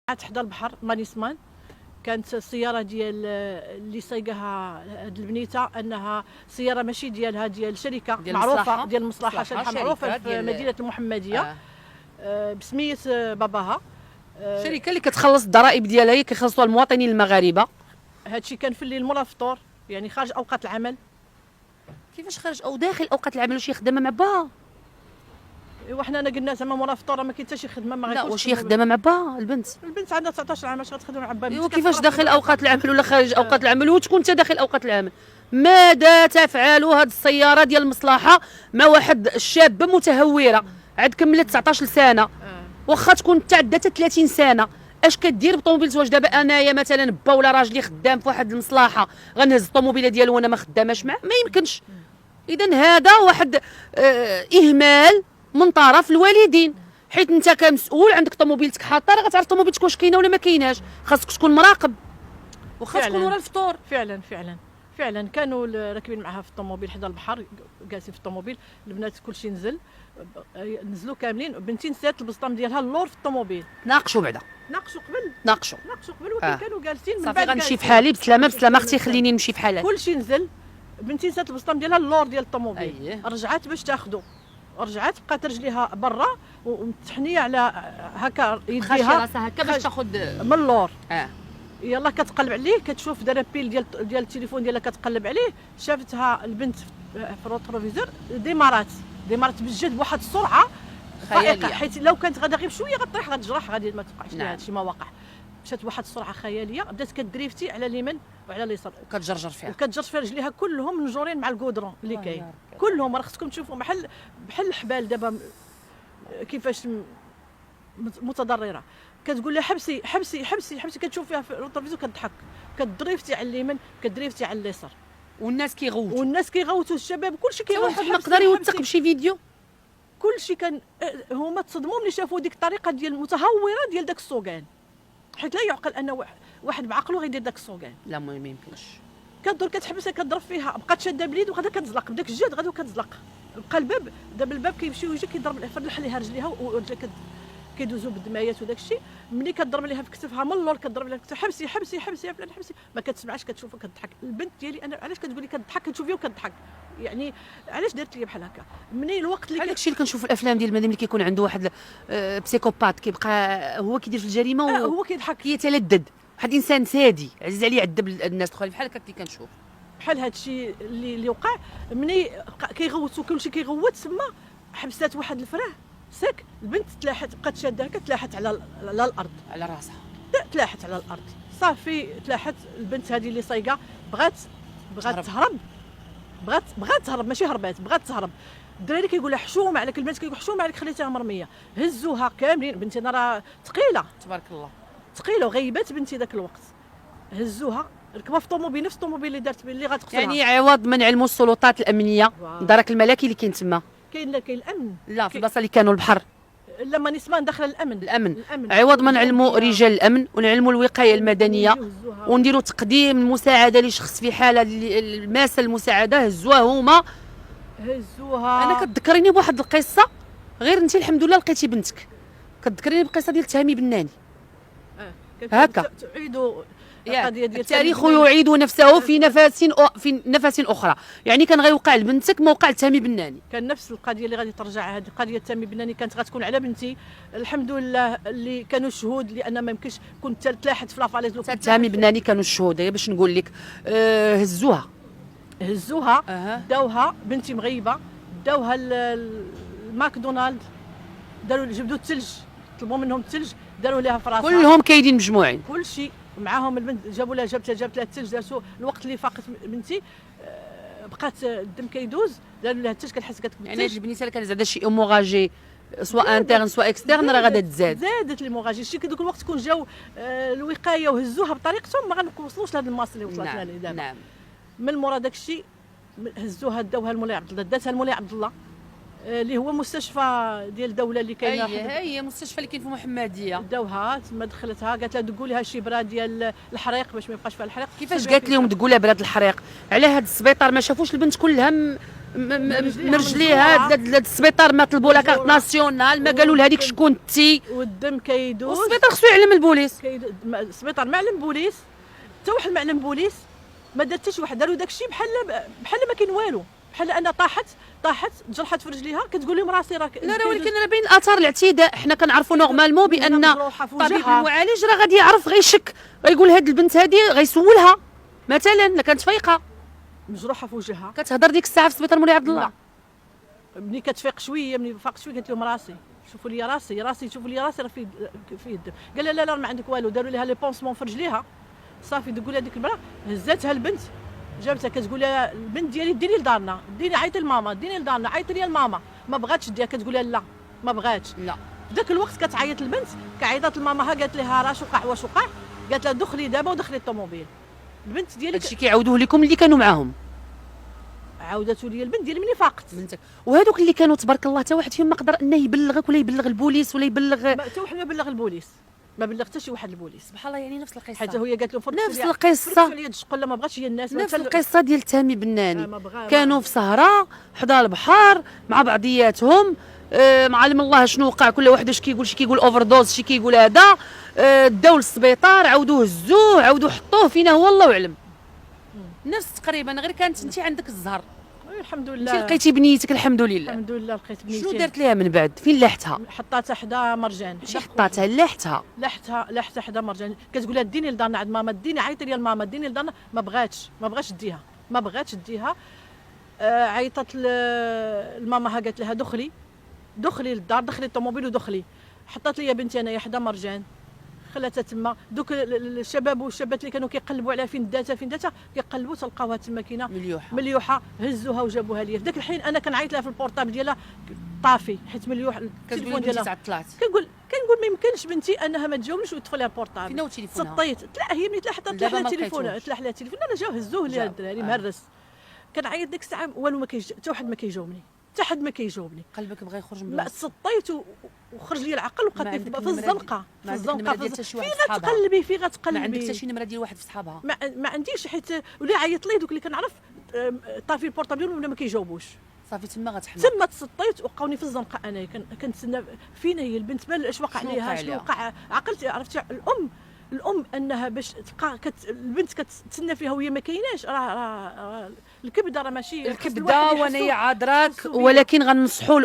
حدا البحر مانيسمان. كانت السياره ديال اللي صايقها هاد البنيته انها سياره ماشي ديالها، ديال شركه ديال معروفه مصلحة. ديال المصلحه، شركه معروفه في مدينه المحمديه بسميه باباها. شركه اللي كتخلص الضرائب ديالها، هي كيخلصوها المواطنين المغاربه. هادشي كان في الليل مورا الفطور، يعني خارج اوقات العمل. كيفاش خرج او داخل اوقات العمل؟ واش خدامه مع با؟ وحنا قلنا زعما مورا الفطور ما كاين حتى شي خدمه، ما لا، غيكونش واش هي خدامه مع با البنت؟ البنت عندها 19 عام، اش غتخدم مع با؟ وكيفاش داخل اوقات العمل ولا خارج اوقات العمل وتكون انت داخل اوقات العمل؟ ماذا تفعل هذه السياره ديال المصلحه مع واحد الشابه متهوره عاد كملت 19 سنه، واخا تكون تعدى 30 سنه؟ اش كدير بطوموبيل؟ واش دابا انايا مثلا با ولا راجلي خدام في واحد المصلحه غنهز الطوموبيله ديالو وانا ما خداماش معاه؟ ما يمكنش. اذا هذا واحد اهمال من طرف الوالدين، حيت انت كمسؤول عندك طوموبيلتك حاطه، راه غتعرف طوموبيلتك واش كاينه ولا ما كايناش، خاصك تكون مراقب واخا تكون ورا الفطور. فعلا كانوا راكبين معها في الطوموبيل حدا البحر، جالسين في الطوموبيل، البنات كلشي نزلوا كاملين. بنتي نسات البسطام ديالها اللور في الطوموبيل. ناقشوا بعدا، ناقشوا قبل ولكن كانوا جالسين من صافي بعد غنمشي بحالي بسلامه اختي، خليني نمشي بحالي. كلشي نزل. بنتي نسات البسطام ديالها اللور ديال الطوموبيل. أيه. رجعت باش تاخذو، رجعت بقات رجليها برا ومتحنيه على هكا يديها راسها هكا باش تاخذ من اللور. يلا كتقلب عليه، كتشوف دار بيل ديال التليفون ديالها، كتقلب عليه، شافتها البنت في الروتروفيزور ديمارات بالجد بواحد السرعه خياليه، حيت لو كانت غادا غير بشويه غطيح غتجرح، غادي ما توقعش لها هادشي ما واقع. مشات بواحد السرعه خياليه، بدات كدريفتي على اليمين وعلى اليسار وكتجرجر فيها رجليها كلهم منجورين مع الكودرون اللي كاين كلهم. راه خصكم تشوفوا بحال الحبال دابا كيفاش متضرره. كتقول لها حبسي حبسي حبسي حبسي، كتشوف فيها في الروتروفيزور كتضحك، كدريفتي على اليمين كدريفتي على اليسار، والناس كيغوتوا الشباب كلشي كيغوت. واحد نقدر يوثق بشي فيديو، كلشي كان هما تصدموا ملي شافوا ديك الطريقه ديال المتهوره ديال داك السوقان، حيت لا يعقل ان واحد بعقله غيدير داك السوقان. لا ما يمكنش. كدور كتحبسها كضرب فيها، بقات شاده باليد وغادا كتزلق بداك الجهد، غادا كتزلق. بقى الباب دابا الباب كيمشي ويجي كيضرب فرح ليها رجليها ورجلها كيدوزوا بالدمايات وداك الشيء. ملي كضرب ليها في كتفها من اللور، كضرب ليها في كتفها حبسي حبسي حبسي فلان حبسي، ما كتسمعش، كتشوفها كتضحك. البنت ديالي انا علاش كتقولي كتضحك؟ كتشوفيها وكتضحك، يعني علاش درت لي بحال هكا؟ منين الوقت اللي هذاك الشيء اللي كنشوف في الافلام ديال المدام اللي كيكون عنده واحد بسيكوبات كيبقى هو كيدير في الجريمه هو كيضحك، كيتلذذ. واحد انسان سادي عزيز عليه يعذب الناس الاخرين، بحال هكا اللي كنشوف بحال هذا الشيء اللي وقع. ملي كيغوتوا كلشي كيغوت، تما حبسات واحد الفراه ساك، البنت تلاحت، بقات شاده هكا، تلاحت على الارض، على راسها، تلاحت على الارض صافي. تلاحت البنت هذه اللي صايقه، بغات تهرب، بغات تهرب، ماشي هربات، بغات تهرب. الدراري كيقول لها حشومه عليك، البنت كيقول حشومه عليك، خليتيها مرميه. هزوها كاملين، بنتي انا راه ثقيله تبارك الله، ثقيله وغيبات بنتي ذاك الوقت. هزوها ركبها في طوموبيل، نفس الطوموبيل اللي دارت اللي غتقتلها. يعني عوض ما نعلموا السلطات الامنيه دارك الملكي اللي كاين تما، كاين الامن، لا في البلاصه اللي كانوا البحر، لا مانيسمان داخله الامن. عوض ما نعلموا رجال الامن ونعلموا الوقايه المدنيه ونديروا تقديم المساعده لشخص في حاله الماسه المساعده، هزوها هما. انا كتذكريني بواحد القصه، غير انت الحمد لله لقيتي بنتك، كتذكريني بقصه ديال تهامي بناني. هكا تعيدوا القضيه ديال التاريخ يعيد نفسه في نفس اخرى، يعني كان غيوقع لبنتك ما وقع لتهامي بناني. كان نفس القضيه اللي غادي ترجع، هذه قضيه تهامي بناني كانت غتكون على بنتي. الحمد لله اللي كانوا شهود، لان ما يمكنش كنت تلاحت في لافاليز. تهامي بناني كانوا الشهود، باش نقول لك هزوها داوها، بنتي مغيبه، داوها الماكدونالد، جبدوا الثلج، طلبوا منهم الثلج، داروا لها في راسها، كلهم كايدين مجموعين، كل شيء معاهم. البنت جابوا لها جابت لها الثلج، دارتو الوقت اللي فاقت بنتي، بقات الدم كيدوز، داروا لها الثلج، كنحس كتكب. يعني هاد البنيته اللي كان زاد شي اوموغاجي سواء انترن سواء اكسترن راه غادا زادت ليموغاجي. شتي كدوك الوقت كون جاو الوقايه وهزوها بطريقتهم، ما غنوصلوش لهاد الماس اللي وصلت لها دابا. نعم. من مورا داك الشيء هزوها داوها لمولاي عبد الله، داتها لمولاي عبد الله اللي هو مستشفى ديال الدوله اللي كاينه. هي مستشفى اللي كاين في محمديه. داوها تما، دخلتها قالت لها دقوا لها شبره ديال الحريق باش ما يبقاش فيها الحريق. كيفاش قالت لهم دقوا لها براد الحريق؟ على هذا السبيطار ما شافوش البنت كلها من رجليها لهاد السبيطار ما طلبوا لها كارت ناسيونال، ما قالوا لها ديك شكون انتي، والدم كيدوز. والسبيطار خصو يعلم البوليس. السبيطار معلم بوليس، حتى واحد معلم بوليس ما دار حتى شي واحد، داروا داك الشيء بحال ما كاين والو، بحال انا طاحت جرحت في رجليها كتقول لهم راسي راك. لا ولكن راه باين اثار الاعتداء، حنا كنعرفوا نورمالمون بان الطبيب المعالج راه غادي يعرف، غيشك، غيقول هاد البنت هادي غيسولها مثلا لا كانت فايقه مجروحه في وجهها، كتهضر ديك الساعه في سبيطار مولاي عبد الله. ملي كتفيق شويه، ملي فاقت شويه قالت لهم راسي شوفوا لي راسي شوفوا لي راسي راه فيه الدم. قال لا لا لا ما عندك والو، داروا لها لي بونسمون في رجليها صافي. تقول هذيك المراه هزاتها البنت جابتها كتقول لها البنت ديالي ديني لدارنا، ديني عيطي لماما، ديني لدارنا، عيطي لي لماما. ما بغاتش ديها، كتقول لها لا ما بغاتش. لا في ذاك الوقت كتعيط البنت، كعيطات لماماها قالت لها راه وقع واش وقع، قالت لها دخلي دابا ودخلي الطوموبيل. البنت ديالك هادشي كيعاودوه لكم اللي كانوا معاهم، عاودته لي البنت ديالي مني فاقت. وهذوك اللي كانوا تبارك الله حتى واحد فيهم ما قدر انه يبلغك ولا يبلغ البوليس ولا يبلغ حتى واحد ما بلغ البوليس، ما بلغ حتى شي واحد البوليس. سبحان الله، يعني نفس القصه، حيت هي قالت لهم نفس القصه، لا ما بغاتش هي الناس، نفس القصه ديال تامي بناني. كانوا كانوا في سهره حدا البحر مع بعضياتهم، معلم الله شنو وقع، كل واحد اش كيقول، شي كيقول اوفر دوز، شي كيقول هذا، داو للسبيطار، عاودوه هزوه، عاودوا حطوه فينا هو الله اعلم. نفس تقريبا، غير كانت انت عندك الزهر. الحمد لله انت لقيتي بنيتك الحمد لله. الحمد لله لقيت بنيتي. شنو درت ليها من بعد؟ فين لاحتها؟ حطاتها حدا مرجان. ماشي حطاتها، لاحتها حدا مرجان. كتقول لها ديني لدارنا عند ماما، ديني عيطي لي لماما، ديني لدارنا. ما بغاتش ديها. عيطت لماماها قالت لها دخلي للدار، دخلي الطوموبيل ودخلي. حطات لي بنتي انايا حدا مرجان، خلاتها تما. دوك الشباب والشابات اللي كانوا كيقلبوا عليها فين داتها كيقلبوا تلقاوها تما كاينه مليوحه، هزوها وجابوها ليا. في ذاك الحين انا كنعيط لها في البورطابل ديالها طافي، حيت مليوح التليفون ديالها. كنقول ما يمكنش بنتي انها ما تجاوبنيش وتطفى لها البورطابل. فين هو تليفونها؟ سطيت لا هي ملي تلاحظت تلاح لها التليفون، انا جاو هزوه ليا الدراري مهرس. كنعيط ديك الساعه والو ما كيجي، حتى واحد ما كيجاوبني، قلبك بغى يخرج من لا سطيت وخرج لي العقل وبقيت في الزنقه. فين غتقلبي ما عندك حتى شي نمره ديال واحد في صحابها؟ ما عنديش، حيت ولا عيط ليه دوك اللي كنعرف طافي البورطابل ولا ما كيجاوبوش. صافي تما غتحمى. تما تسطيت وبقاوني في الزنقه. انا كنتسنى فين هي البنت، اش وقع ليها، شنو وقع. عقلتي عرفتي الام انها باش تبقى البنت كتسنى فيها وهي ما كايناش. راه الكبده راه ماشي الكبده، وانا عادراك، ولكن غنصحوا